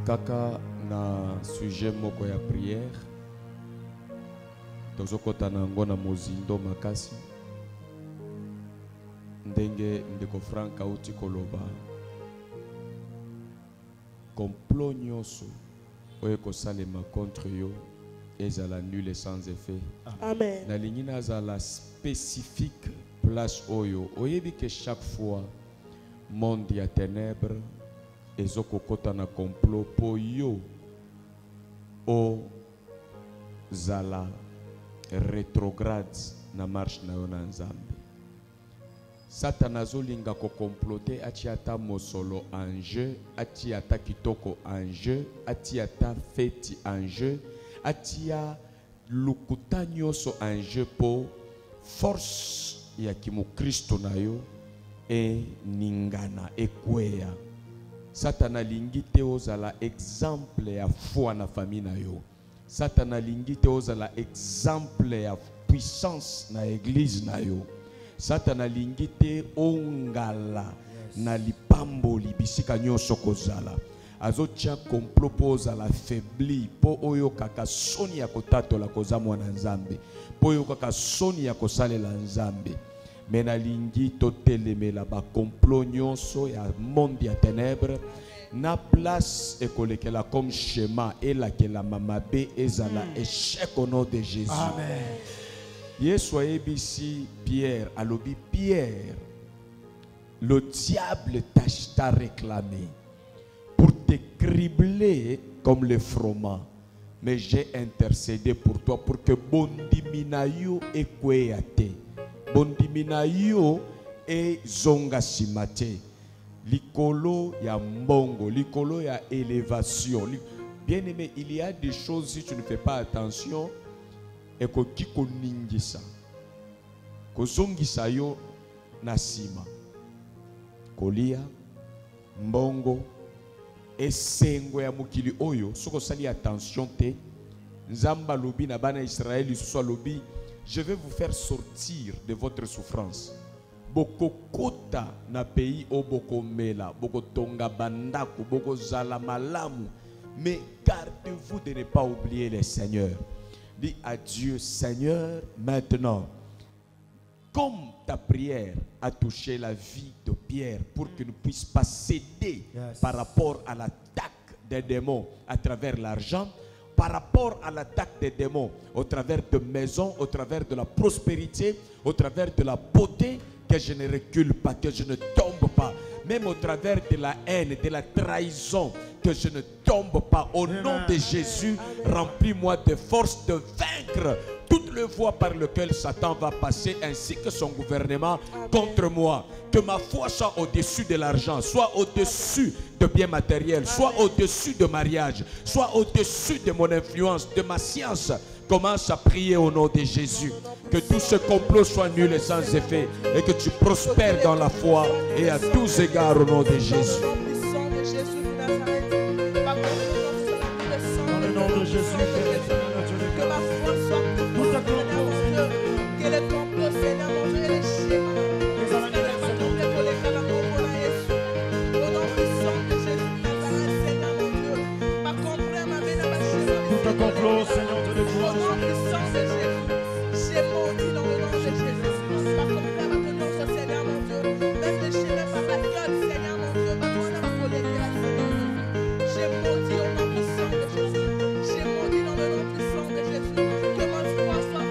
Kaka na sujet moko ya prière. Tozokota na ngona mozindo makasi. Ndenge ndeko Frank auti koloba. Complot nyonso oyo kosalema contre yo ezala nul et sans effet. Amen. Na lingi nazala spécifique place oyo oyebi que chaque fois monde ya ténèbres ezokokota na complot po yo o zala rétrograde na marche na yo na Nzambe. Satan azolinga ko comploter ati ata mosolo en jeu, ati ata kitoko en jeu, ati ata feti en jeu, ati ya lukuta nyonso en jeu po force ya kimu Kristo na yo e ningana ekwea. Satan alingi te ozala exemple ya foi na famille na yo. Satan alingi te ozala exemple ya puissance na église na yo. Satan alingi te ongala na lipamboli bisika nyonso kozala. Azotia complot po ozala faibli, po oyo kaka soni ya kotatola koza mwana Nzambe, po oyo kaka soni ya kosalela Nzambe. Mena lingi totelemela ba complot nyonso ya monde ya ténèbres na place ekolekela comme schéma elakela mamabe ezala échec au nom de Jésus. Amen. Yesu ayebisi Pierre, alobi Pierre, le diable t'a réclamé pour te cribler comme le froment, mais j'ai intercédé pour toi pour que bondiminayo ekweyate, bondiminayo e zonga simate, likolo ya mbongo, likolo ya élévation. Bien aimé, il y a des choses si tu ne fais pas attention. Et ko kiko ningisa ko zongisa yo na sima kolia mbongo esengo ya mukili oyo soko sali attention te Nzamba lobi na bana Israël soit lobi je vais vous faire sortir de votre souffrance boko kota na pays o boko mela boko tonga bandako boko zala malamu mais gardez-vous de ne pas oublier le Seigneur. Dis à Dieu, Seigneur, maintenant, comme ta prière a touché la vie de Pierre pour qu'il ne puisse pas céder par rapport à l'attaque des démons à travers l'argent, par rapport à l'attaque des démons au travers de maisons, au travers de la prospérité, au travers de la beauté, que je ne recule pas, que je ne tombe pas, même au travers de la haine, de la trahison, que je ne tombe pas. Au nom de Jésus, remplis-moi de force de vaincre toutes les voies par lesquelles Satan va passer, ainsi que son gouvernement contre moi. Que ma foi soit au-dessus de l'argent, soit au-dessus de biens matériels, soit au-dessus de mariage, soit au-dessus de mon influence, de ma science. Commence à prier au nom de Jésus. Que tout ce complot soit nul et sans effet. Et que tu prospères dans la foi et à tous égards au nom de Jésus. Dans le nom de Jésus, que ma foi soit Seigneur mon Dieu. Que les complots, Seigneur mon Dieu, et les schémas. Au nom puissant de Jésus, Seigneur mon Dieu. Ma comprendre ma vie, tout un complot, Seigneur, te le au nom puissant de Jésus, j'ai maudit dans le nom de Jésus. Ma comprendre ma connaissance, Seigneur mon Dieu. Même les schémas par la gueule, Seigneur mon Dieu. Ma connaissance ma colère, Seigneur mon Dieu. J'ai maudit au nom puissant de Jésus. J'ai maudit dans le nom puissant de Jésus. Que ma foi soit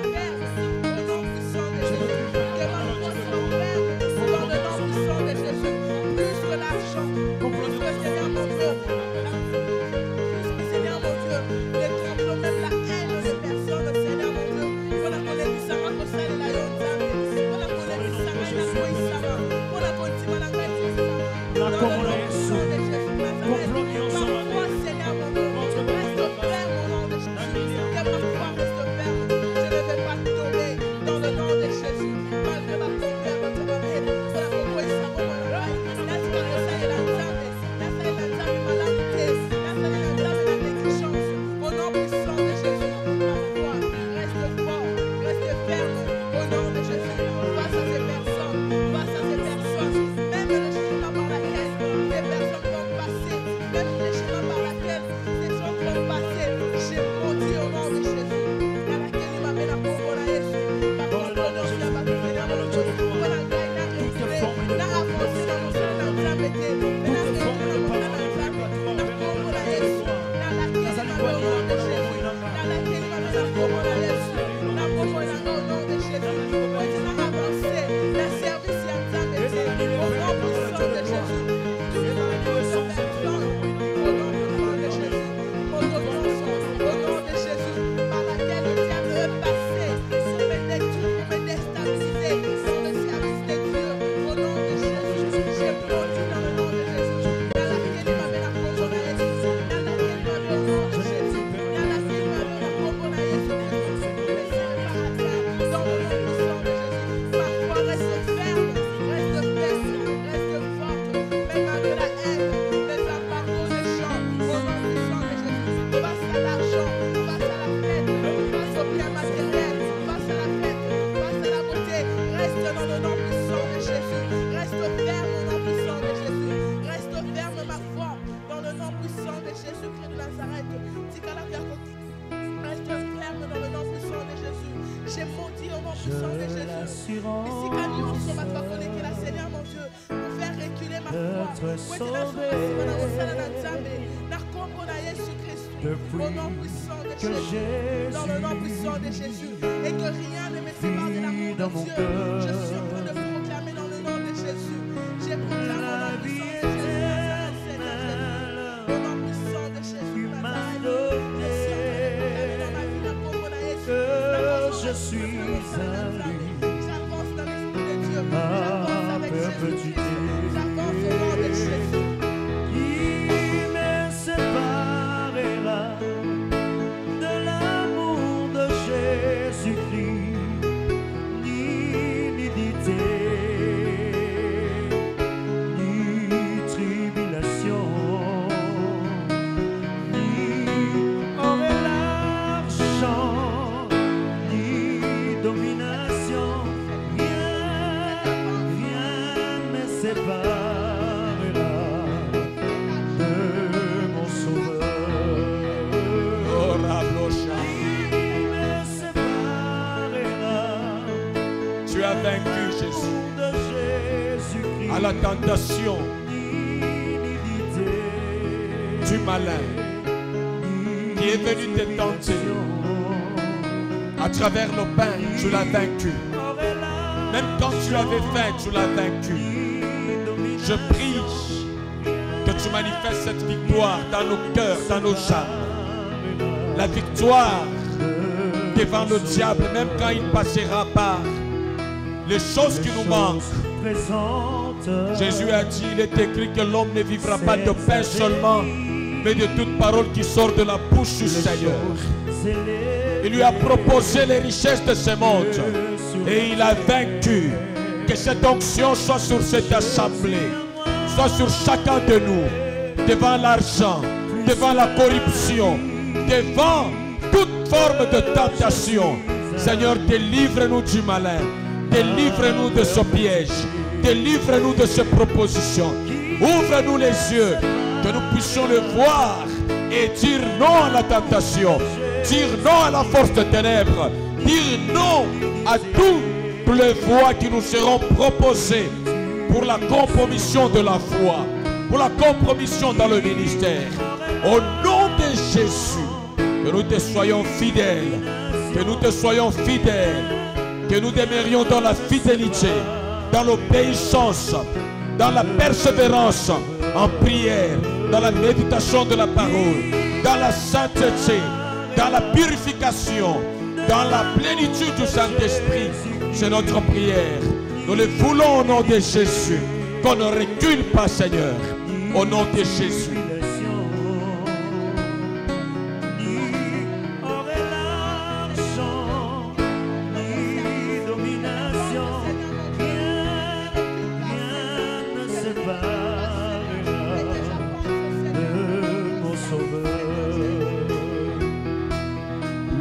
sauvé. Depuis Au nom puissant de que Jésus, dans le nom puissant de Jésus, et que rien ne me sépare de l'amour dans de mon Dieu. cœur. Je suis en train de proclamer dans le nom de Jésus. J'ai proclamé La au nom vie puissant de Jésus, Seigneur Jésus. Au nom puissant de Jésus, Tu m'as Nazareth. donné Je suis en train de proclamer dans ma vie la pauvre Jésus. que je suis à lui. J'avance dans l'esprit de Dieu. À J'avance avec perpétuité. Jésus. J'avance au nom de Jésus. Qui me séparera de l'amour de Jésus-Christ, ni nudité, ni tribulation, ni or et l'argent, ni domination, rien me séparera de mon Sauveur. Oh, Rablocha. Qui me séparera Tu as vaincu Jésus de Jésus-Christ, à la tentation du malin qui est venu te tenter. À travers le pain, tu l'as vaincu. Même quand tu avais faim, tu l'as vaincu. Je prie que tu manifestes cette victoire dans nos cœurs, dans nos âmes. La victoire devant le diable, même quand il passera par les choses qui nous manquent. Jésus a dit, il est écrit que l'homme ne vivra pas de pain seulement, mais de toute parole qui sort de la bouche du Seigneur. Il lui a proposé les richesses de ce monde et il a vaincu. Que cette onction soit sur cette assemblée, soit sur chacun de nous, devant l'argent, devant la corruption, devant toute forme de tentation. Seigneur, délivre-nous du malin, délivre-nous de ce piège, délivre-nous de ces propositions. Ouvre-nous les yeux, que nous puissions le voir et dire non à la tentation, dire non à la force de ténèbres, dire non à toutes les voies qui nous seront proposées pour la compromission de la foi, pour la compromission dans le ministère. Au nom de Jésus, que nous te soyons fidèles, que nous te soyons fidèles, que nous demeurions dans la fidélité, dans l'obéissance, dans la persévérance, en prière, dans la méditation de la parole, dans la sainteté, dans la purification, dans la plénitude du Saint-Esprit. C'est notre prière. Nous le voulons au nom de Jésus. Qu'on ne recule pas, Seigneur. Au nom de Jésus.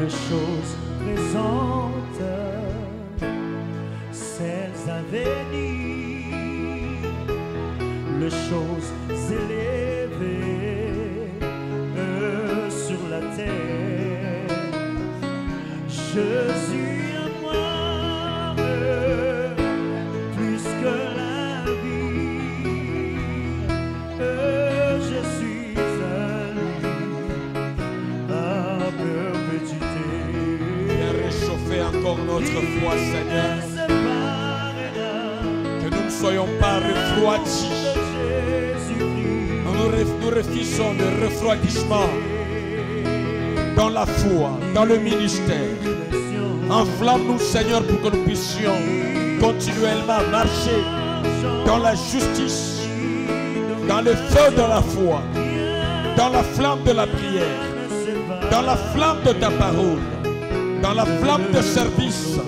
Les choses présentes, celles à venir, les choses élevées sur la terre. Jésus à moi, plus que la vie, je suis à lui, à perpétuité. Viens réchauffer encore notre foi, Seigneur. Que nous ne soyons pas refroidis. Nous refusons le refroidissement dans la foi, dans le ministère. Enflamme-nous, Seigneur, pour que nous puissions continuellement marcher dans la justice, dans le feu de la foi, dans la flamme de la prière, dans la flamme de ta parole, dans la flamme de service,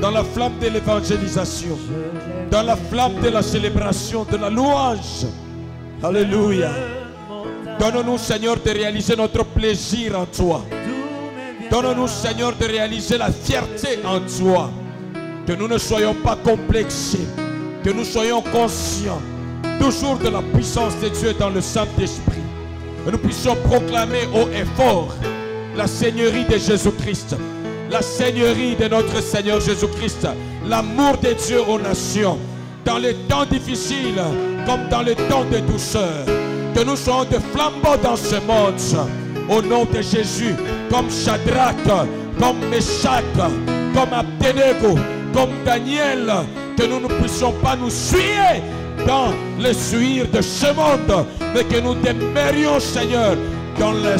dans la flamme de l'évangélisation, dans la flamme de la célébration, de la louange. Alléluia. Donne-nous, Seigneur, de réaliser notre plaisir en toi. Donne-nous, Seigneur, de réaliser la fierté en toi. Que nous ne soyons pas complexés, que nous soyons conscients toujours de la puissance de Dieu dans le Saint-Esprit. Que nous puissions proclamer haut et fort la Seigneurie de Jésus-Christ, la Seigneurie de notre Seigneur Jésus-Christ, l'amour de Dieu aux nations, dans les temps difficiles comme dans les temps de douceur. Que nous soyons des flambeaux dans ce monde. Au nom de Jésus, comme Shadrach, comme Meshach, comme Abednego, comme Daniel, que nous ne puissions pas nous suivre dans le suivre de ce monde, mais que nous demeurions, Seigneur, dans la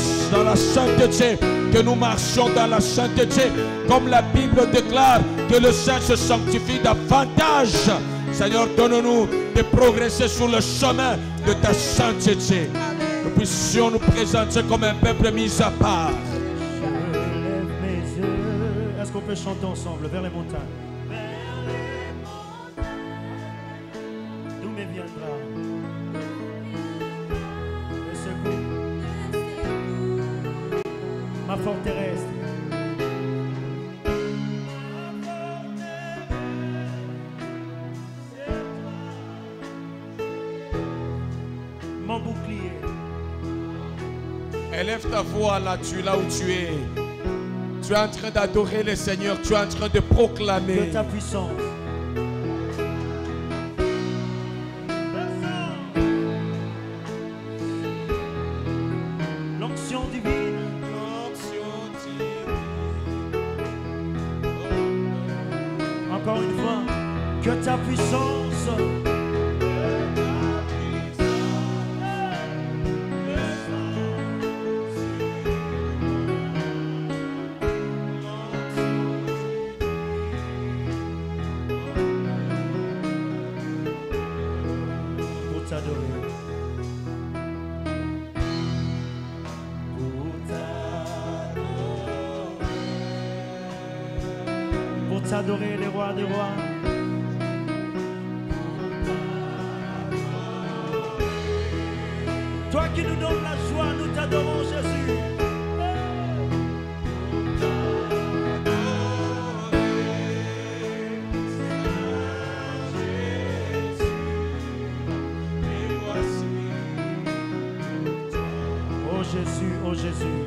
sainteté, que nous marchions dans la sainteté, comme la Bible déclare que le saint se sanctifie davantage. Seigneur, donne-nous de progresser sur le chemin de ta sainteté. Nous puissions nous présenter comme un peuple mis à part. Je lève mes yeux. Est-ce qu'on peut chanter ensemble vers les montagnes? D'où me viendra le secours? Ma forteresse. Mon bouclier. Élève ta voix là, là où tu es. Tu es en train d'adorer le Seigneur. Tu es en train de proclamer. De ta puissance. L'onction divine. Encore une fois, que ta puissance. Pour t'adorer, les rois des rois. Toi qui nous donnes la joie, nous t'adorons, Jésus. Oh Jésus, oh Jésus.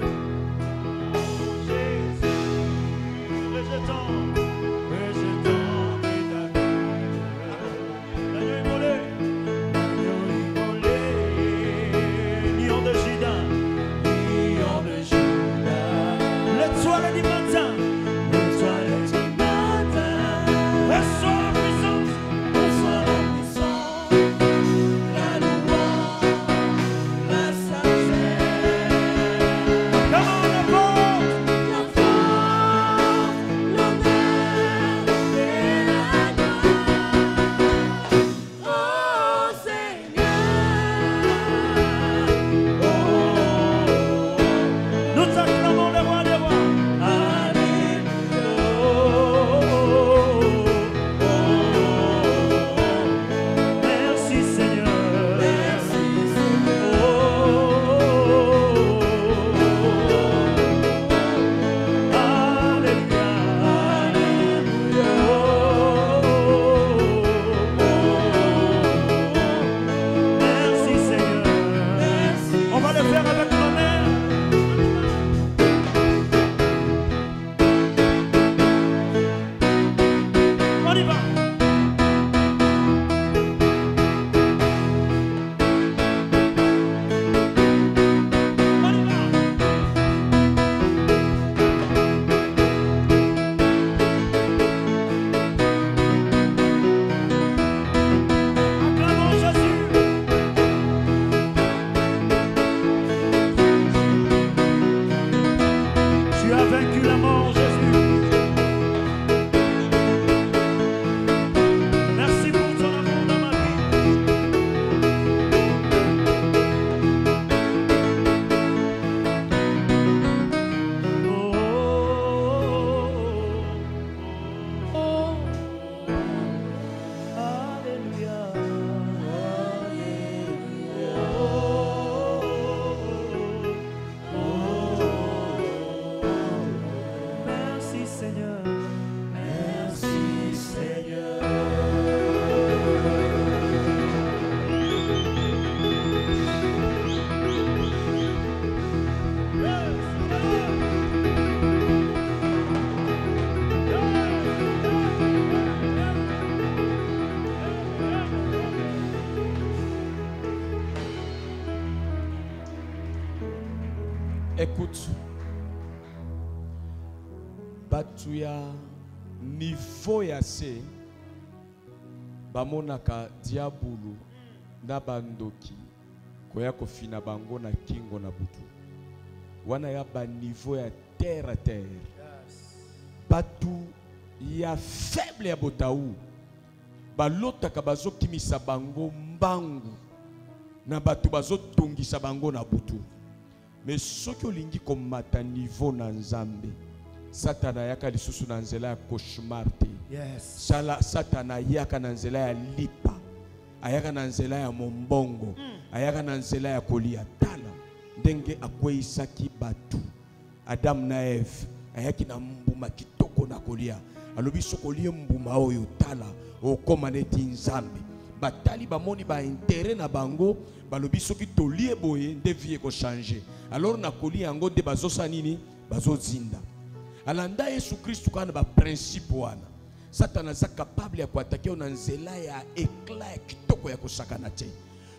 Come Écoute. Batuya niveau ya se bamonaka diabulu na bandoki koya kofina bango na kingo na butu wana ya ba niveau ya terre à terre. Batu ya faible ya botaou balotaka bazokimisa bango mbangu na batu bazotungisa bango na butu. Mais soki olingi komata niveau na Nzambe, Satana yaka lisusu na nzela ya cauchemar te. Yes. Satana yaka na nzela ya lipa, ayaka na nzela ya mombongo, ayaka na nzela ya kolia. Tala ndenge akweisaki batu Adam na Eve, ayaki na mbuma kitoko na kolia. Alobi sokolie mbuma oyo tala okoma neti Nzambe. Batali bamoni ba intérêt na bango, balobi soki tolie boye nde vie ko changer. Alors na kolia yango de bazosa nini bazozinda. Alanda Yesu Kristu kana ba principe wana. Satana za capable ya kuattaquer na nzela ya éclat kitoko ya kosakana te.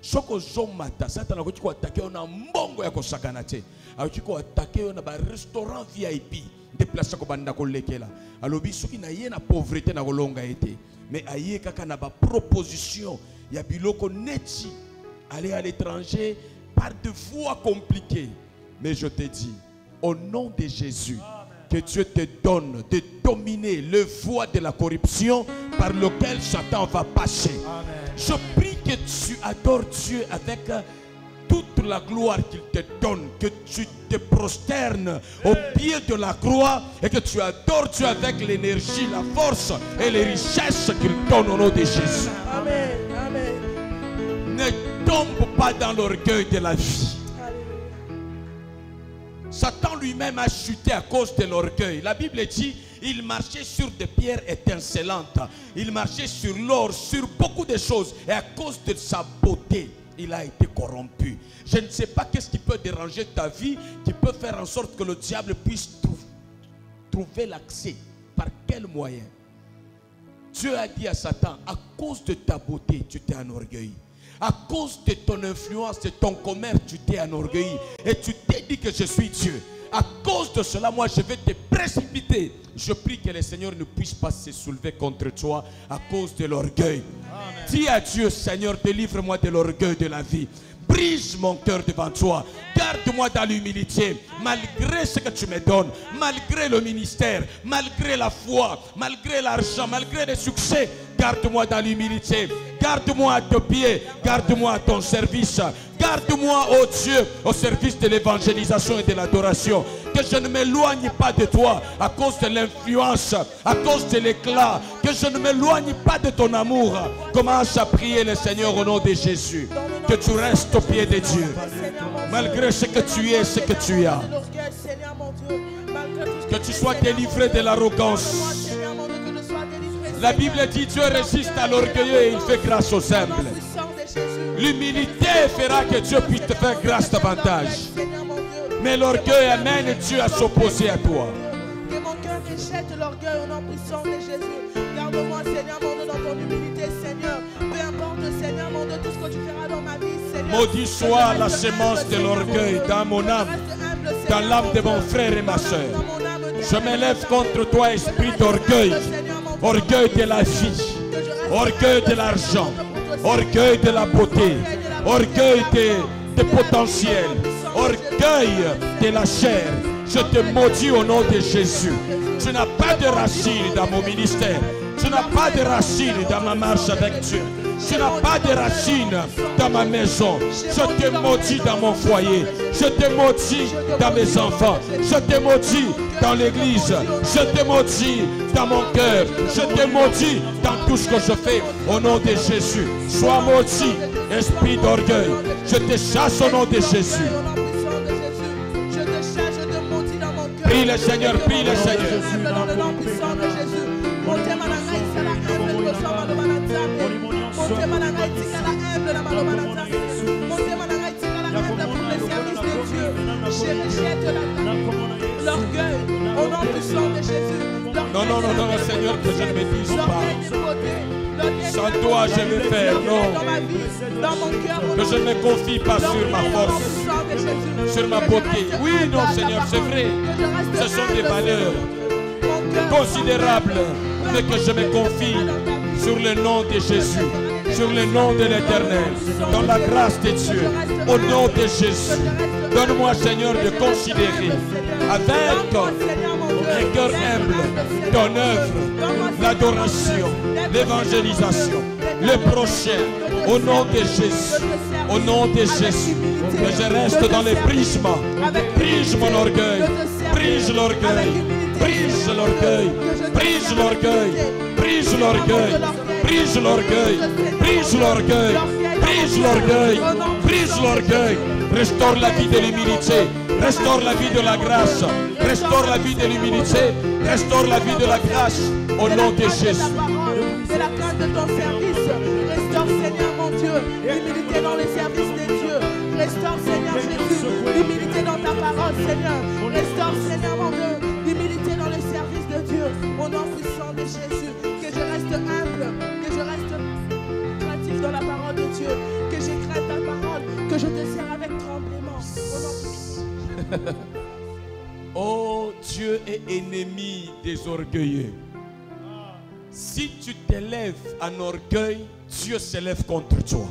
Soko zomata Satana ko tiko attaquer na mbongo ya kosakana te. Akiko attaquer na ba restaurant VIP. Déplacer ko banda ko lekela. Alobi soki na ye na pauvreté na kolonga ete. Mais aye kaka na ba proposition ya biloko neti aller à l'étranger par de voies compliquées. Mais je te dis au nom de Jésus, que Dieu te donne de dominer le voie de la corruption par lequel Satan va passer. Amen. Je prie que tu adores Dieu avec toute la gloire qu'il te donne, que tu te prosternes au pied de la croix et que tu adores Dieu avec l'énergie, la force et les richesses qu'il donne au nom de Jésus. Amen. Amen. Ne tombe pas dans l'orgueil de la vie. Satan lui-même a chuté à cause de l'orgueil. La Bible dit, il marchait sur des pierres étincelantes. Il marchait sur l'or, sur beaucoup de choses. Et à cause de sa beauté, il a été corrompu. Je ne sais pas qu'est-ce qui peut déranger ta vie, qui peut faire en sorte que le diable puisse trouver l'accès. Par quel moyen? Dieu a dit à Satan, à cause de ta beauté, tu t'es enorgueilli. À cause de ton influence, de ton commerce, tu t'es enorgueilli. Et tu t'es dit que je suis Dieu. À cause de cela, moi, je vais te précipiter. Je prie que le Seigneur ne puisse pas se soulever contre toi à cause de l'orgueil. Dis à Dieu, Seigneur, délivre-moi de l'orgueil de la vie. Brise mon cœur devant toi. Garde-moi dans l'humilité. Malgré ce que tu me donnes, malgré le ministère, malgré la foi, malgré l'argent, malgré les succès, garde-moi dans l'humilité. Garde-moi à tes pieds. Garde-moi à ton service. Garde-moi, oh Dieu, au service de l'évangélisation et de l'adoration. Que je ne m'éloigne pas de toi à cause de l'influence, à cause de l'éclat. Que je ne m'éloigne pas de ton amour. Commence à prier le Seigneur au nom de Jésus. Que tu restes au pied de Dieu. Malgré ce que tu es, ce que tu as. Que tu sois délivré de l'arrogance. La Bible dit Dieu résiste à l'orgueilleux et il fait grâce aux humbles. L'humilité fera que Dieu puisse te faire grâce davantage. Mais l'orgueil amène Dieu à s'opposer à toi. Que mon cœur rejette l'orgueil au nom puissant de Jésus. Garde-moi, Seigneur, mon Dieu, dans ton humilité, Seigneur. Peu importe, Seigneur, mon Dieu, tout ce que tu feras dans ma vie, Seigneur. Maudit soit la sémence de l'orgueil dans mon âme, dans l'âme de mon frère et ma soeur. Je m'élève contre toi, esprit d'orgueil. Orgueil de la vie, orgueil de l'argent, orgueil de la beauté, orgueil de potentiel, orgueil de la chair. Je te maudis au nom de Jésus. Tu n'as pas de racines dans mon ministère. Tu n'as pas de racines dans ma marche avec Dieu. Tu n'as pas de racines dans ma maison. Je te maudis dans mon foyer. Je te maudis dans mes enfants. Je te maudis dans l'église. Je te maudis dans mon cœur. Je te maudis dans tout ce que je fais. Au nom de Jésus. Sois maudit, esprit d'orgueil. Je te chasse au nom de Jésus. Prie le Seigneur, prie le Seigneur. Je rejette l'orgueil au nom puissant de Jésus. Non, non, non, non, Seigneur, que je ne me dise pas. l'orgueil des beautés, l'orgueil Sans des toi, beautés, je vais faire, l'orgueil non. dans ma vie, dans mon cœur, au Que nom je de ne me confie pas sur ma l'orgueil au nom force, du sang de Jésus. sur ma Que je beauté. reste Oui, humble non, à ta Seigneur, c'est parole. vrai. Que je reste Ce sont des humble, valeurs Seigneur. Mon cœur considérables, soit mais que je me confie sur le nom de Jésus, sur le nom de l'Éternel, dans la grâce de Dieu, au nom de Jésus. Donne-moi, Seigneur, de considérer avec un cœur humble ton œuvre, l'adoration, l'évangélisation, le prochain, au nom de Jésus, au nom de Jésus, que je reste dans les prismes, brise mon orgueil, brise l'orgueil, brise l'orgueil, brise l'orgueil, brise l'orgueil, brise l'orgueil, brise l'orgueil, brise l'orgueil, brise l'orgueil, restaure la vie de l'humilité, restaure la vie de la grâce, restaure la vie de l'humilité, restaure la vie de la grâce, au nom de Jésus. C'est la crainte de ton service. Restaure, Seigneur mon Dieu, l'humilité dans le service de Dieu. Restaure, Seigneur Jésus, l'humilité dans ta parole, Seigneur. Restaure, Seigneur mon Dieu, l'humilité dans le service de Dieu. Au nom puissant de Jésus, que je reste humble, que je reste craintif dans la parole de Dieu, que je crains ta parole, que je te sers avec tremblement. Au nom puissant. Oh, Dieu est ennemi des orgueilleux. Si tu t'élèves en orgueil, Dieu s'élève contre toi.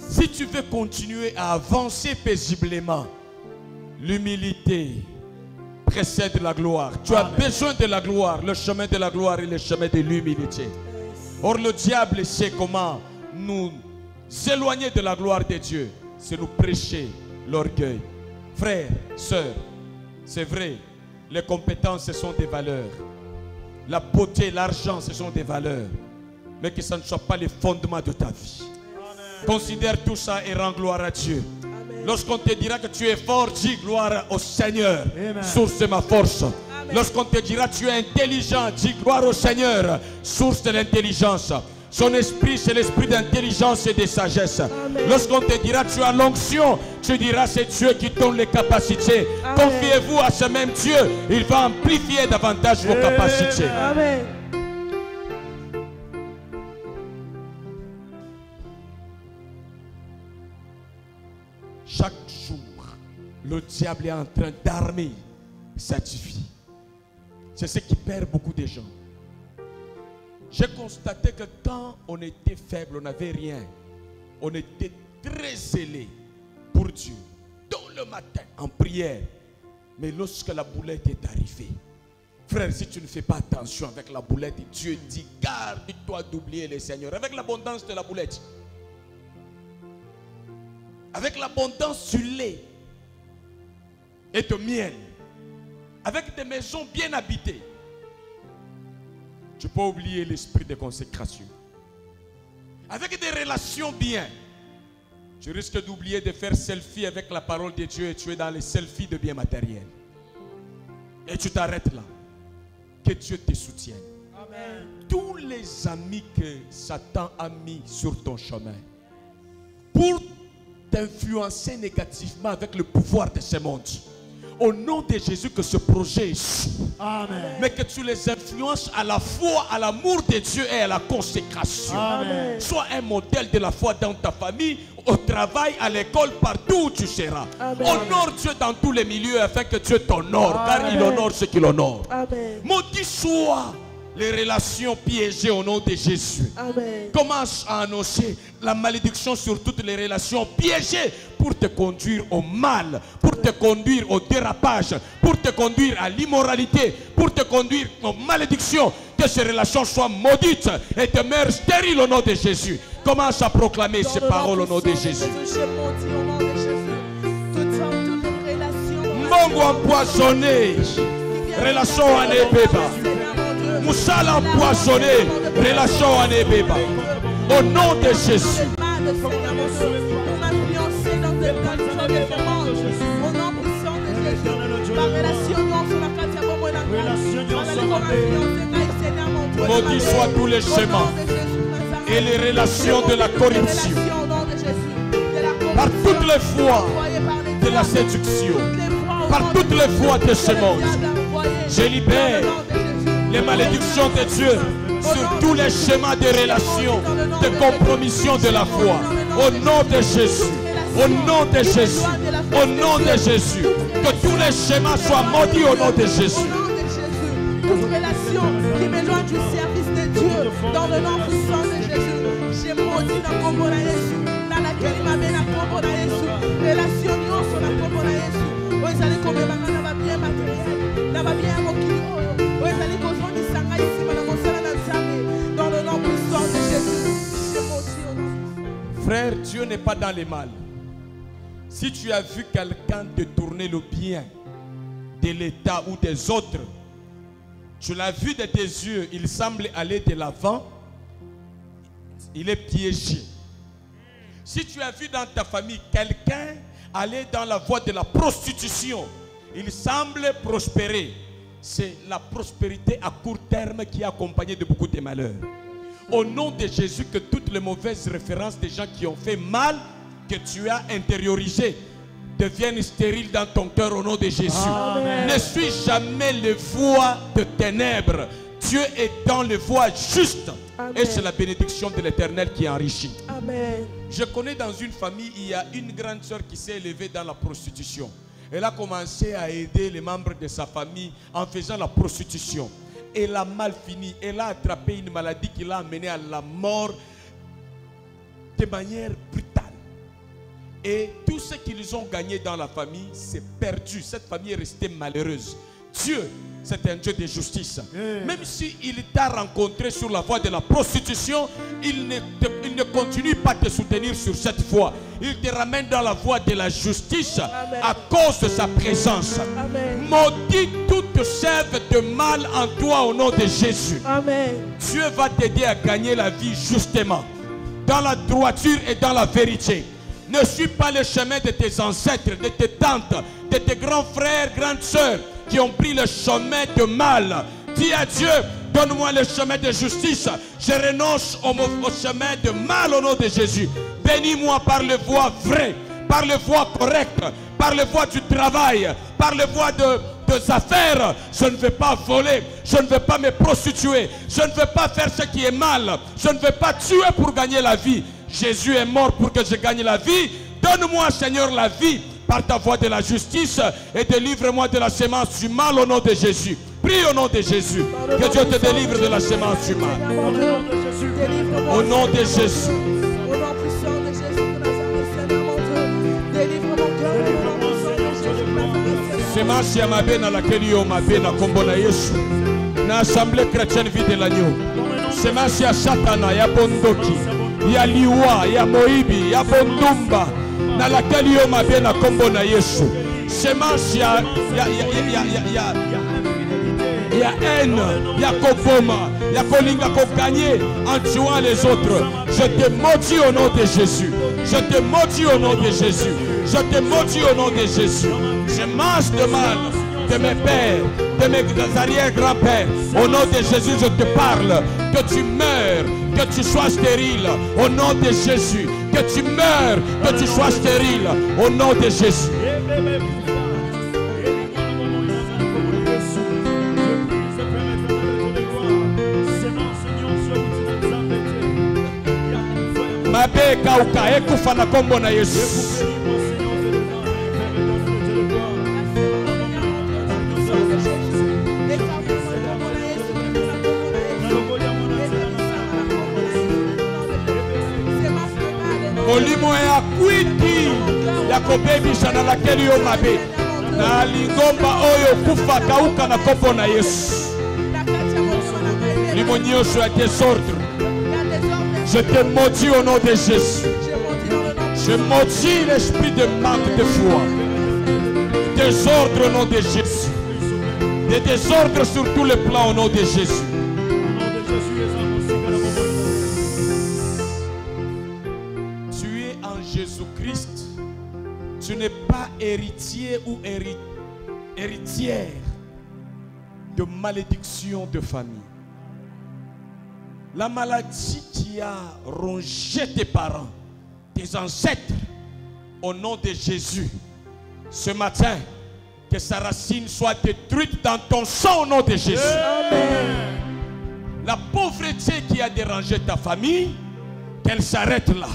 Si tu veux continuer à avancer paisiblement, l'humilité précède la gloire. Tu as besoin de la gloire, le chemin de la gloire et le chemin de l'humilité. Or, le diable sait comment nous éloigner de la gloire de Dieu. C'est nous prêcher l'orgueil. Frères, sœurs, c'est vrai, les compétences, ce sont des valeurs. La beauté, l'argent, ce sont des valeurs. Mais que ça ne soit pas les fondements de ta vie. Considère tout ça et rends gloire à Dieu. Lorsqu'on te dira que tu es fort, dis gloire au Seigneur, source de ma force. Lorsqu'on te dira que tu es intelligent, dis gloire au Seigneur, source de l'intelligence. Son esprit, c'est l'esprit d'intelligence et de sagesse. Lorsqu'on te dira tu as l'onction, tu diras c'est Dieu qui donne les capacités. Confiez-vous à ce même Dieu, il va amplifier davantage vos capacités. Amen. Chaque jour, le diable est en train d'armer cette vie. C'est ce qui perd beaucoup de gens. J'ai constaté que quand on était faible, on n'avait rien, on était très zélé pour Dieu. Tôt le matin, en prière. Mais lorsque la boulette est arrivée, frère, si tu ne fais pas attention avec la boulette, Dieu dit, garde-toi d'oublier le Seigneur. Avec l'abondance de la boulette, avec l'abondance du lait et de miel, avec des maisons bien habitées, tu peux oublier l'esprit de consécration. Avec des relations bien, tu risques d'oublier de faire selfie avec la parole de Dieu et tu es dans les selfies de biens matériels. Et tu t'arrêtes là. Que Dieu te soutienne. Amen. Tous les amis que Satan a mis sur ton chemin pour t'influencer négativement avec le pouvoir de ce monde, au nom de Jésus, que ce projet échoue. Amen. Mais que tu les influences à la foi, à l'amour de Dieu et à la consécration. Amen. Sois un modèle de la foi dans ta famille, au travail, à l'école, partout où tu seras. Amen. Honore Dieu dans tous les milieux afin que Dieu t'honore, car il honore ceux qui l'honorent. Maudit soit les relations piégées au nom de Jésus. Amen. Commence à annoncer la malédiction sur toutes les relations piégées pour te conduire au mal, pour te conduire au dérapage, pour te conduire à l'immoralité, pour te conduire aux malédictions. Que ces relations soient maudites et demeurent stériles au nom de Jésus. Commence à proclamer ces paroles au nom de Jésus. Mongo empoisonné, relation en ébéba. Moussala empoisonné, relation en ébéba. Au nom de Jésus. Maudit soient tous les chemins et les relations de la corruption. Par toutes les voies de la séduction, par toutes les voies de ce monde, je libère Les malédictions de Dieu sur tous les schémas de relations, de compromission de la foi. Au nom de Jésus. Au nom de Jésus. Au nom de Jésus. Que tous les schémas soient maudits au nom de Jésus. Au nom de Jésus. Toute relation qui m'éloigne du service de Dieu. Dans le nom puissant de Jésus. J'ai maudit dans le combo de Jésus. Dans laquelle il m'a mis dans le combo de Jésus. Relation nuance sur le combo de Jésus. Vous allez comme dans va bien matériel. Dans va bien mon kilo. Vous allez comme du sang ici. Dans le nom puissant de Jésus. J'ai maudit au nom. Frère, Dieu n'est pas dans les mal. Si tu as vu quelqu'un détourner le bien de l'État ou des autres, tu l'as vu de tes yeux, il semble aller de l'avant, il est piégé. Si tu as vu dans ta famille quelqu'un aller dans la voie de la prostitution, il semble prospérer. C'est la prospérité à court terme qui est accompagnée de beaucoup de malheurs. Au nom de Jésus, que toutes les mauvaises références des gens qui ont fait mal, que tu as intériorisé, deviennent stériles dans ton cœur au nom de Jésus. Amen. Ne suis jamais le voie de ténèbres. Dieu est dans le voie juste. Amen. Et c'est la bénédiction de l'Éternel qui enrichit. Amen. Je connais dans une famille, il y a une grande sœur qui s'est élevée dans la prostitution. Elle a commencé à aider les membres de sa famille en faisant la prostitution. Elle a mal fini. Elle a attrapé une maladie qui l'a amenée à la mort de manière brutale. Et tout ce qu'ils ont gagné dans la famille, c'est perdu. Cette famille est restée malheureuse. Dieu, c'est un Dieu de justice. Même s'il t'a rencontré sur la voie de la prostitution, il ne continue pas de te soutenir sur cette voie. Il te ramène dans la voie de la justice. Amen. À cause de sa présence. Amen. Maudit toute sève de mal en toi au nom de Jésus. Amen. Dieu va t'aider à gagner la vie justement, dans la droiture et dans la vérité. Ne suis pas le chemin de tes ancêtres, de tes tantes, de tes grands frères, grandes sœurs qui ont pris le chemin de mal. Dis à Dieu, donne-moi le chemin de justice. Je renonce au chemin de mal au nom de Jésus. Bénis-moi par les voies vraies, par les voies correctes, par les voies du travail, par les voies des affaires. Je ne vais pas voler, je ne vais pas me prostituer, je ne vais pas faire ce qui est mal, je ne vais pas tuer pour gagner la vie. Jésus est mort pour que je gagne la vie. Donne-moi, Seigneur, la vie par ta voie de la justice et délivre-moi de la sémence du mal au nom de Jésus. Prie au nom de Jésus. Que Dieu te délivre de la sémence du mal. Au nom de Jésus. Au nom puissant de Jésus de Nazareth, Seigneur mon Dieu. Délivre mon cœur au nom puissant de Jésus de Nazareth. Sémence ya mabe na laquelle yo mabe na kombo na Yesu. Na assemblée chrétienne vie de l'agneau. Sémence ya Satana ya bondoki. Ya liwa, ya moibi, ya bondumba, na laquelle yo mabe na kombo na Yesu. Semence ya haine, ya koboma, ya kolinga ko gagner en tuant les autres. Je te maudis au nom de Jésus. Je te maudis au nom de Jésus. Je te maudis au nom de Jésus. Je mange de mal de mes pères, de mes arrière-grands-pères. Au nom de Jésus, je te parle. Que tu meurs, que tu sois stérile. Au nom de Jésus. Que tu meurs, que tu sois stérile. Au nom de Jésus. Mabe kauka ekufa na kombo na Yesu. Olimo ya kwiti ya kobebisha na laquelle yo mabe na lingomba oyo kufa kauka na kombo na Yesu. Limonioso ya désordre. Je te maudis au nom de Jésus. Je maudis l'esprit de manque de foi. Désordre au nom de Jésus. Des désordres sur tous les plans au nom de Jésus. Tu es en Jésus-Christ. Tu n'es pas héritier ou héritière de malédiction de famille. La maladie qui a rongé tes parents, tes ancêtres, au nom de Jésus, ce matin, Que sa racine soit détruite dans ton sang au nom de Jésus. La pauvreté qui a dérangé ta famille, qu'elle s'arrête là.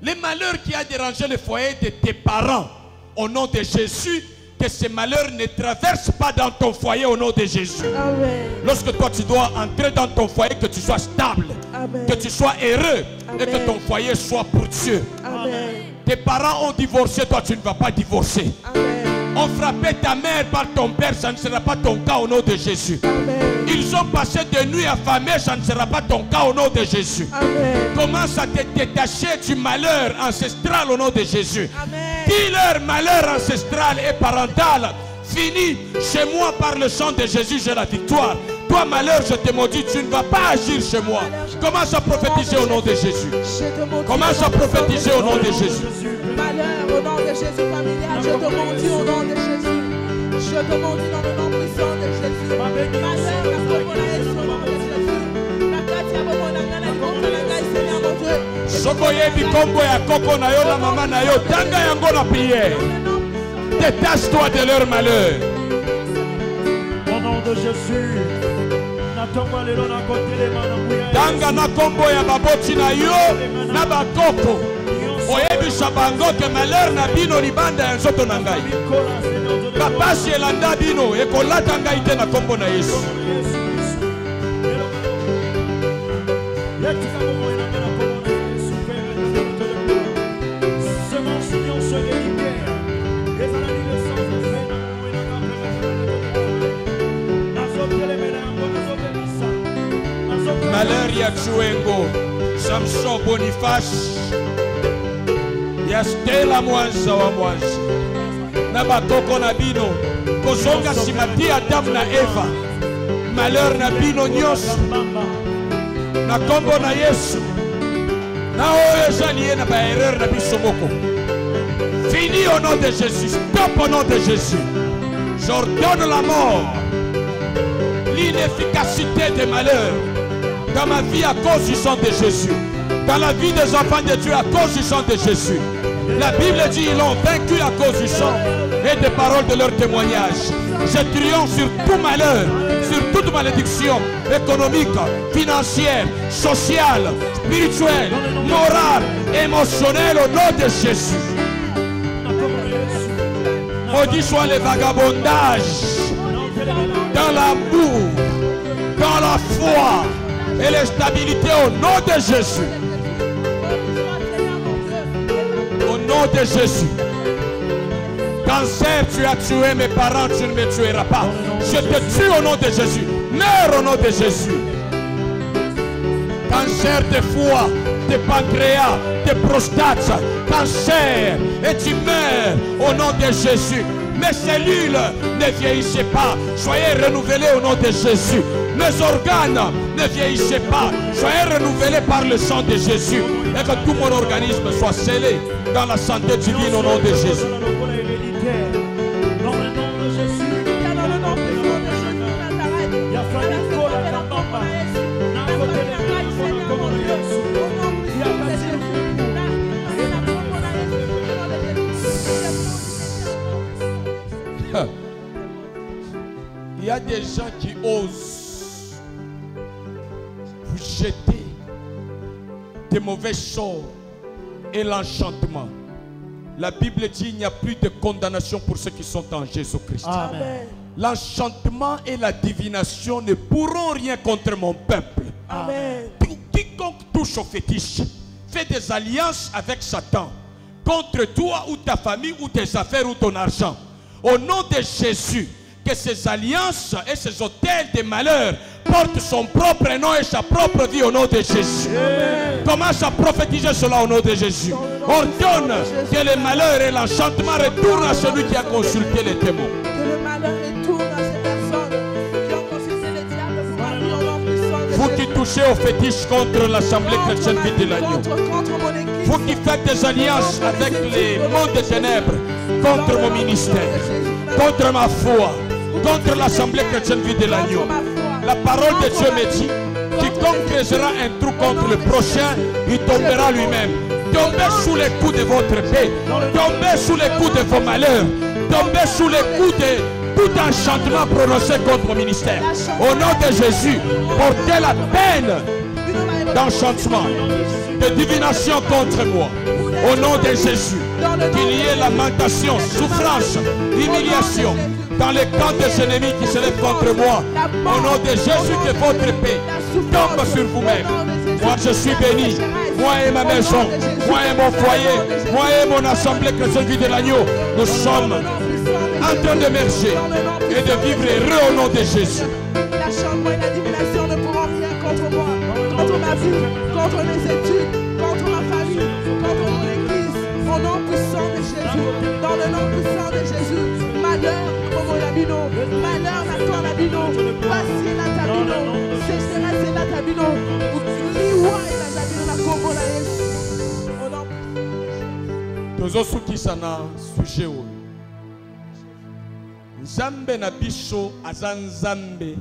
Les malheurs qui a dérangé le foyer de tes parents, au nom de Jésus, que ces malheurs ne traversent pas dans ton foyer au nom de Jésus. Amen. Lorsque toi tu dois entrer dans ton foyer, que tu sois stable, Amen. que tu sois heureux, et que Amen. ton foyer soit pour Dieu. Amen. Tes parents ont divorcé, toi tu ne vas pas divorcer. Amen. On frappait ta mère par ton père, ça ne sera pas ton cas au nom de Jésus. Amen. Ils ont passé des nuits affamés, ça ne sera pas ton cas au nom de Jésus. Amen. Commence à te détacher du malheur ancestral au nom de Jésus. Amen. Dis leur malheur ancestral et parental. Fini chez moi par le sang de Jésus, j'ai la victoire. Toi malheur, je te maudis, tu ne vas pas agir chez moi. Commence à prophétiser au nom de Jésus. Commence à prophétiser au nom de Jésus. Malheur au nom de Jésus familial, je te maudis au nom de Jésus. Je te maudis dans le nom puissant de Jésus. Malheur, la commolaïs au nom de Jésus. La katia bomolangana, la commolaïs, Seigneur mon Dieu. Sokoye bikombo ya koko na yo na mama na yo, tanga yango na prière. Détache-toi de leur malheur. Au nom de Jésus. Tanga na kombo ya baboti na yo na bakoko. Oyebisa bango ke malheur na bino libanda ya nzoto na ngai. Kapasi elanda bino ekolata ngai te na kombo na Yesu. Malheur ya Chuengo, Samson Boniface, ya Stella Mwanza wa Mwanza, na bakoko na bino, kozonga simati Adam na Eva, malheur na bino nyonso, na kombo na Yesu, na oyo ezali na ba erreur na biso moko. Fini au nom de Jésus, stop au nom de Jésus. J'ordonne la mort, l'inefficacité des malheurs dans ma vie à cause du sang de Jésus, dans la vie des enfants de Dieu à cause du sang de Jésus. La Bible dit ils l'ont vaincu à cause du sang et des paroles de leur témoignage. Je triomphe sur tout malheur, sur toute malédiction économique, financière, sociale, spirituelle, morale, émotionnelle au nom de Jésus. Maudit soit les vagabondages dans l'amour, dans la foi et la stabilité au nom de Jésus. Au nom de Jésus. Cancer, tu as tué mes parents, tu ne me tueras pas. Je te tue au nom de Jésus. Meurs au nom de Jésus. Cancer de foie, de pancréas, de prostate, cancer, et tu meurs au nom de Jésus. Mes cellules ne vieillissez pas, soyez renouvelés au nom de Jésus. Mes organes ne vieillissez pas, soyez renouvelés par le sang de Jésus. Et que tout mon organisme soit scellé dans la santé divine au nom de Jésus. Il y a des gens qui osent vous jeter des mauvais sorts et l'enchantement. La Bible dit qu'il n'y a plus de condamnation pour ceux qui sont en Jésus-Christ. Amen. L'enchantement et la divination ne pourront rien contre mon peuple. Amen. Quiconque touche au fétiche fait des alliances avec Satan contre toi ou ta famille ou tes affaires ou ton argent. Au nom de Jésus, que ces alliances et ces hôtels de malheur portent son propre nom et sa propre vie au nom de Jésus. Amen. Commence à prophétiser cela au nom de Jésus. Ordonne que le malheur et l'enchantement retournent à celui qui a consulté les démons. Que le malheur retourne à ces personnes qui ont consulté les diables pour agir au nom puissant de Vous Jésus. qui touchez au fétiche contre l'Assemblée chrétienne vie de l'agneau. Contre mon église. Vous qui faites des alliances avec les mondes des ténèbres contre mon ministère, contre ma foi, contre l'Assemblée chrétienne vie de l'agneau. La parole de Dieu me dit, quiconque creusera un trou contre le prochain, il tombera lui-même. Tombe Tombez sous les coups de votre paix. Tombez sous les coups de vos malheurs. Tombez sous les coups de tout enchantement prononcé contre mon ministère. Au nom de Jésus, portez la peine d'enchantement, de divination contre moi. Au nom de Jésus, qu'il y ait lamentation, souffrance, humiliation dans les camps des ennemis qui se lèvent contre moi. Au nom de Jésus, que votre paix tombe sur vous-même. Moi, je suis béni. Moi et ma maison, moi et mon foyer, moi et mon assemblée chrétienne vie de l'agneau, nous sommes en train d'émerger et de vivre heureux au nom de Jésus. L'acharnement et la divination ne pourront rien contre moi, contre ma vie, contre mes études, contre ma famille, contre mon église. Au nom puissant de Jésus, dans le nom puissant de Jésus, malheur, como Yabino, malheur, Nakon Abino, voici la Tabino, sécheresse et la Tabino, liwa et la Tabino, la Congo la Yesu. Au nom tozosukisa na sujet oyo. Nzambe na biso aza nzambe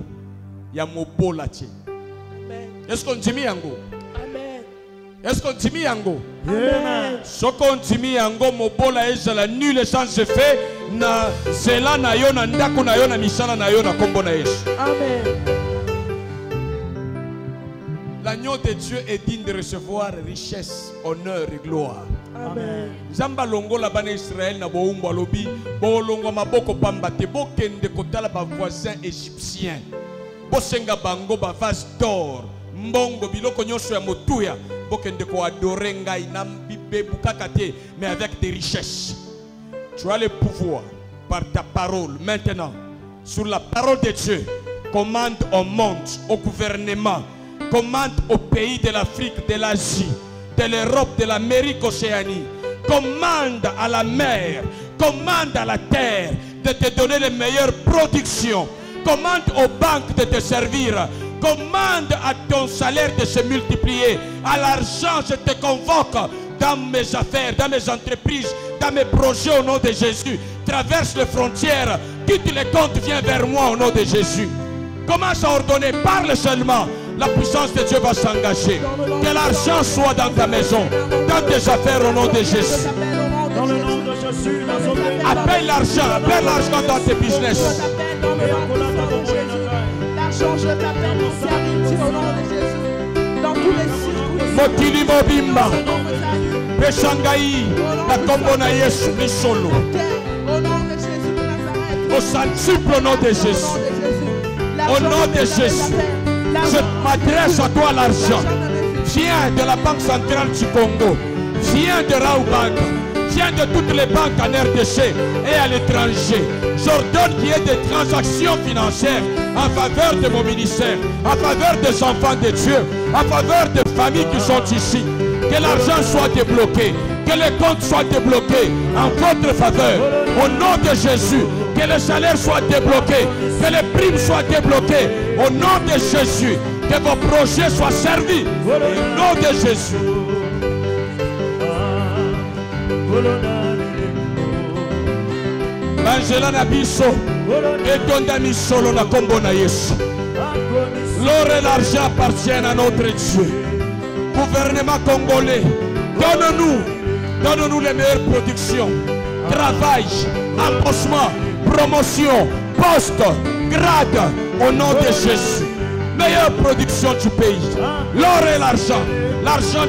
ya mobola te. Est-ce qu'on dit yango? Amen. Est-ce qu'on dit yango? Amen. Soko ntimi yango mobola ezala nul sans effet na zela na yo na ndako na yo na misala na yo na kombo na Yesu. Amen. L'agneau de Dieu est digne de recevoir richesse, honneur et gloire. Amen. Zamba longola bana Israël na boumba lobi bolongo maboko pamba te bokende kotala ba voisins égyptiens. Bosenga bango ba vase d'or, mbongo biloko nyonso ya motuya bokende ko adorer ngai na bibebu kaka te mais avec des richesses. Tu as le pouvoir par ta parole maintenant sur la parole de Dieu. Commande au monde, au gouvernement, commande au pays de l'Afrique, de l'Asie, de l'Europe, de l'Amérique, Océanie. Commande à la mer, commande à la terre de te donner les meilleures productions. Commande aux banques de te servir. Commande à ton salaire de se multiplier. À l'argent, je te convoque dans mes affaires, dans mes entreprises, dans mes projets au nom de Jésus. Traverse les frontières, quitte les comptes, viens vers moi au nom de Jésus. Commence à ordonner, parle seulement. La puissance de Dieu va s'engager. Que l'argent soit dans ta maison, dans tes affaires au nom de Jésus. Dans le nom de Jésus, appelle l'argent dans tes business. L'argent, je t'appelle mon serviteur au nom de Jésus. Dans tous les circuits. Motili mobimba. Peshangai. La kombona Yesu ni solo. Au nom de Jésus de Nazareth. Au centuple au nom de Jésus. Au nom de Jésus. Je m'adresse à toi l'argent. Viens de la Banque centrale du Congo. Viens de Raobank. Viens de toutes les banques en RDC et à l'étranger. J'ordonne qu'il y ait des transactions financières en faveur de mon ministère, en faveur des enfants de Dieu, en faveur des familles qui sont ici. Que l'argent soit débloqué, que les comptes soient débloqués en votre faveur. Au nom de Jésus, que les salaires soient débloqués, que les primes soient débloquées. Au nom de Jésus, que vos projets soient servis. Au nom de Jésus. Angela na biso etonda misolo na kombo na Yesu. L'or et l'argent appartiennent à notre Dieu. Gouvernement congolais, donne-nous les meilleures productions, travail, embauchement, promotion, poste, grade, au nom de Jésus. Meilleure production du pays. L'or et l'argent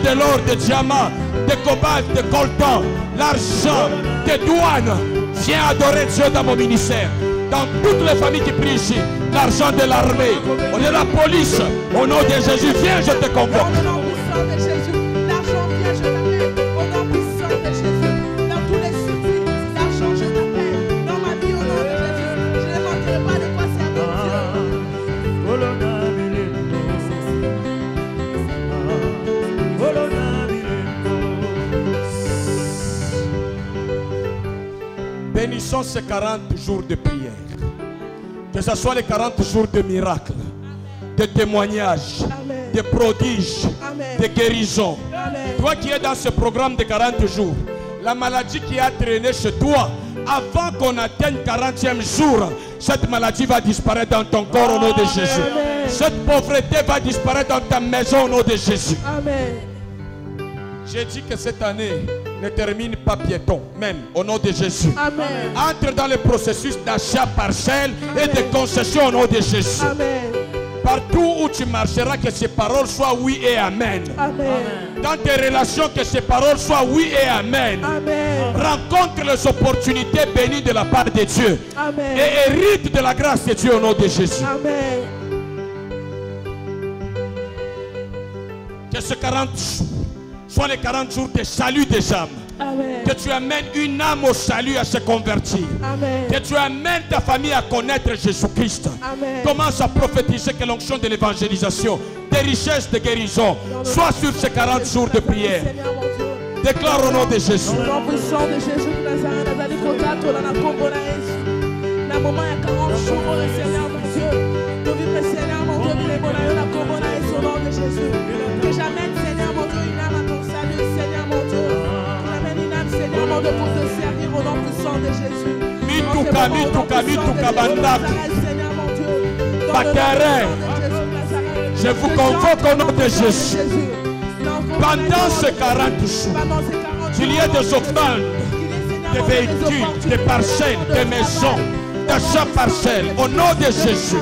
de l'or, de diamants, de cobalt, de coltan, l'argent des douanes. Viens adorer Dieu dans mon ministère. Dans toutes les familles qui prient ici, l'argent de l'armée, de la police, au nom de Jésus, viens, je te convoque. Au nom puissant de Jésus, l'argent vient, je t'appelle. Au nom puissant de Jésus, dans tous les circuits, l'argent, je t'appelle. Dans ma vie, au nom de Jésus, je ne manquerai pas de quoi servir Bénissons ces 40 jours de prière. Que ce soit les 40 jours de miracles, de témoignages, Amen. de prodiges, Amen. de guérisons. Amen. Toi qui es dans ce programme de 40 jours, la maladie qui a traîné chez toi, avant qu'on atteigne 40e jour, cette maladie va disparaître dans ton corps au nom de Jésus. Amen. Cette pauvreté va disparaître dans ta maison au nom de Jésus. Amen. J'ai dit que cette année ne termine pas piéton, même au nom de Jésus. Amen. Entre dans le processus d'achat partiel et de concession au nom de Jésus. Amen. Partout où tu marcheras, que ces paroles soient oui et amen. Amen. Dans tes relations, que ces paroles soient oui et amen. Amen. Rencontre les opportunités bénies de la part de Dieu. Amen. Et hérite de la grâce de Dieu au nom de Jésus. Amen. Que ce 40 jours soient les 40 jours de salut des âmes. Amen. Que tu amènes une âme au salut à se convertir. Amen. Que tu amènes ta famille à connaître Jésus-Christ. Amen. Commence à prophétiser que l'onction de l'évangélisation, des richesses de guérison, soit sur ces 40 jours de prière. Seigneur mon Dieu. Déclare au nom de Jésus. Au nom puissant de Jésus de Nazareth, nazali kotato na kombo na Yesu. Na moment ya 40 jours, le Seigneur mon Dieu. De vivre, Seigneur mon Dieu, bilembo na yo na kombo na Yesu au nom de Jésus. Que j'amène, Seigneur mon Dieu, une âme à ton salut, Seigneur mon Dieu. Que j'amène une âme, Seigneur mon Dieu, pour te servir au nom puissant de Jésus. Mituka, mituka, mituka, bandaki. Seigneur mon Dieu. Bakare. Je vous convoque au nom de Jésus. Pendant ces 40 jours, qu'il y ait des offrandes, des véhicules, des parcelles, des maisons, d'achat parcelles, au nom de Jésus.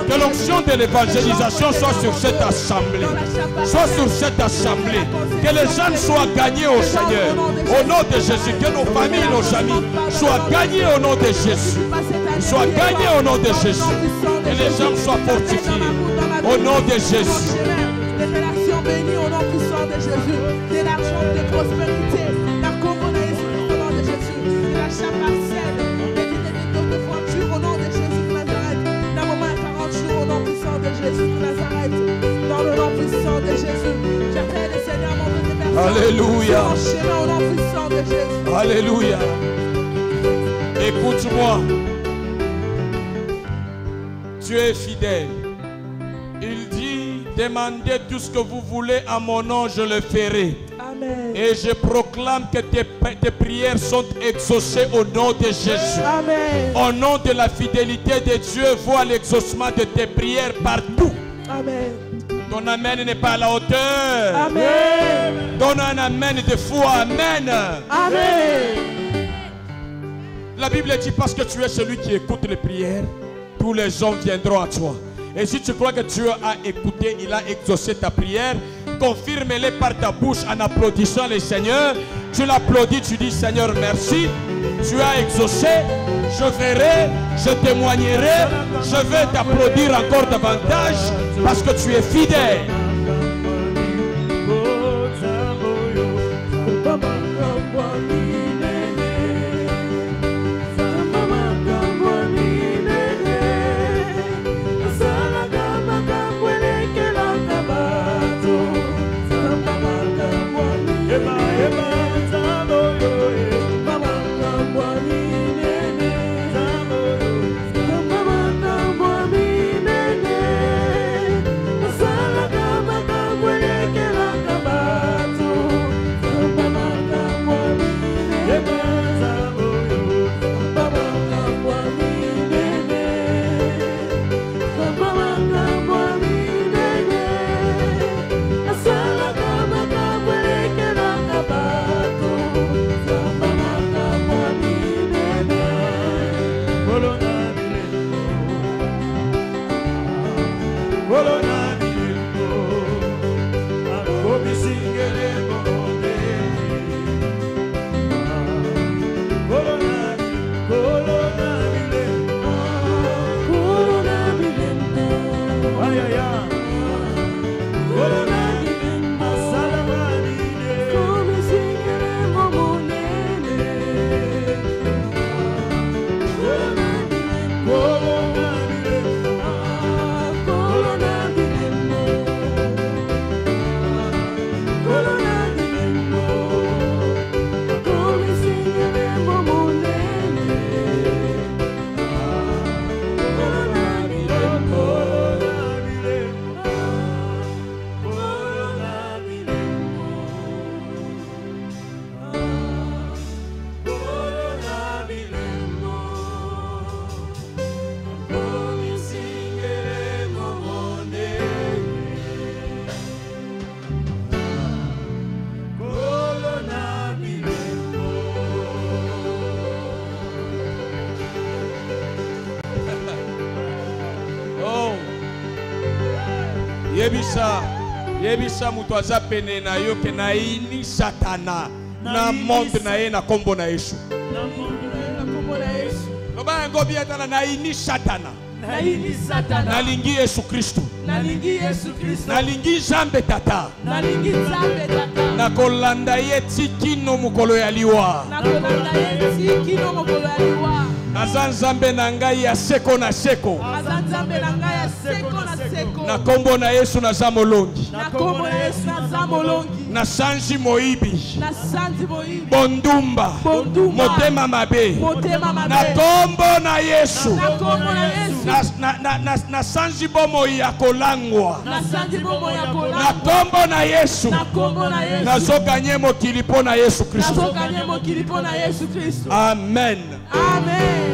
Que l'onction de l'évangélisation soit sur cette assemblée. Soit sur cette assemblée. Que les jeunes soient gagnés au Seigneur. Au nom de Jésus. Que nos familles, nos amis soient gagnés au nom de Jésus. Soient gagnés au nom de Jésus. Que les gens soient fortifiés. Au nom de Jésus. Des relations bénies au nom puissant de Jésus. De l'argent, de prospérité. La couronne au nom de Jésus. De l'achat partiel. Des vides de voitures au nom de Jésus de Nazareth. D'un moment à 40 jours au nom puissant de Jésus de Nazareth. Dans le nom puissant de Jésus. J'appelle le Seigneur mon Dieu des personnes. Alléluia. Sur mon chemin au nom puissant de Jésus. Alléluia. Écoute-moi. Tu es fidèle. Il dit, demandez tout ce que vous voulez à mon nom, je le ferai. Amen. Et je proclame que tes prières sont exaucées au nom de Jésus. Amen. Au nom de la fidélité de Dieu, vois l'exaucement de tes prières partout. Amen. Ton amen n'est pas à la hauteur. Amen. Donne un amen de foi. Amen. Amen. La Bible dit parce que tu es celui qui écoute les prières, tous les hommes viendront à toi. Et si tu crois que Dieu a écouté, il a exaucé ta prière, confirme-les par ta bouche en applaudissant le Seigneur. Tu l'applaudis, tu dis Seigneur merci, tu as exaucé, je verrai, je témoignerai, je vais t'applaudir encore davantage parce que tu es fidèle. Yebisa mutu aza pene na yo ke na ini satana na monde na ye na kombo na Yesu. Loba yango biatala na ini satana. Nalingi Yesu Kristo. Nalingi Zambe tata. Na kolanda ye tikino mukolo ya liwa. Naza Nzambe na ngai ya seko na seko. Na kombo na Yesu naza molongi. Na sanji moibi. Bondumba. Motema mabe. Na kombo na Yesu. Na sanji bomo ya kolangwa. Na kombo na Yesu. Nazo ganye mokili po na Yesu Kristo. Amen. Amen.